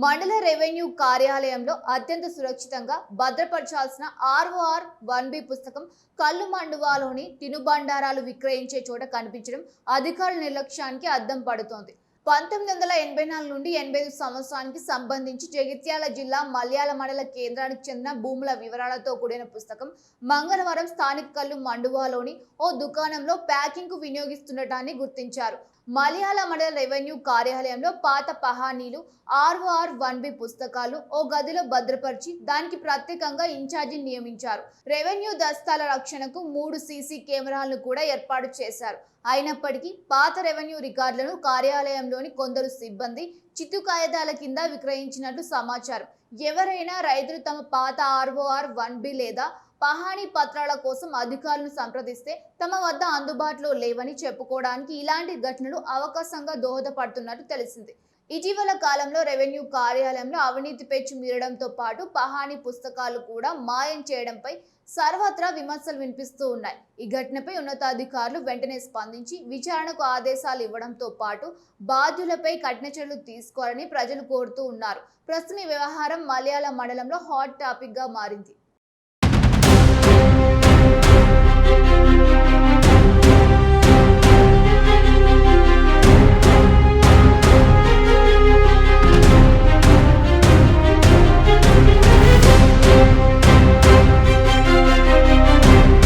మండల రెవెన్యూ కార్యాలయంలో అత్యంత సురక్షితంగా భద్రపరచాల్సిన ఆర్ఓఆర్ 1B పుస్తకం కల్లు మండువాలోని తినుబండారాలు విక్రయించే చోట కనిపించడం అధికారుల నిర్లక్ష్యానికి అద్దం పడుతోంది. 1984 నుండి 85 సంవత్సరానికి సంబంధించి జగిత్యాల జిల్లా మల్యాల మండల కేంద్రానికి చెందిన భూముల వివరాలతో కూడిన పుస్తకం మంగళవారం స్థానిక కల్లు మండువాలోని ఓ దుకాణంలో ప్యాకింగ్ కు వినియోగిస్తుండటాన్ని గుర్తించారు. మల్యాల మండల రెవెన్యూ కార్యాలయంలో పాత పహానీలు ఆర్ఓఆర్ 1B పుస్తకాలు ఓ గదిలో భద్రపరిచి దానికి ప్రత్యేకంగా ఇన్ఛార్జిని నియమించారు. రెవెన్యూ దస్తాల రక్షణకు 3 సీసీ కెమెరాలను కూడా ఏర్పాటు చేశారు. అయినప్పటికీ పాత రెవెన్యూ రికార్డులను కార్యాలయంలోని కొందరు సిబ్బంది చిత్తు కాగితాల కింద విక్రయించినట్లు సమాచారం. ఎవరైనా రైతులు తమ పాత ఆర్ఓఆర్ 1B లేదా పహానీ పత్రాల కోసం అధికారులను సంప్రదిస్తే తమ వద్ద అందుబాటులో లేవని చెప్పుకోవడానికి ఇలాంటి ఘటనలు అవకాశంగా దోహదపడుతున్నట్టు తెలిసింది. ఇటీవల కాలంలో రెవెన్యూ కార్యాలయంలో అవినీతి పెచ్చు మీరడంతో పాటు పహానీ పుస్తకాలు కూడా మాయం చేయడంపై సర్వత్రా విమర్శలు వినిపిస్తూ ఉన్నాయి. ఈ ఘటనపై ఉన్నతాధికారులు వెంటనే స్పందించి విచారణకు ఆదేశాలు ఇవ్వడంతో పాటు బాధ్యులపై కఠిన చర్యలు తీసుకోవాలని ప్రజలు కోరుతూ ఉన్నారు. ప్రస్తుతం ఈ వ్యవహారం మల్యాల మండలంలో హాట్ టాపిక్ గా మారింది.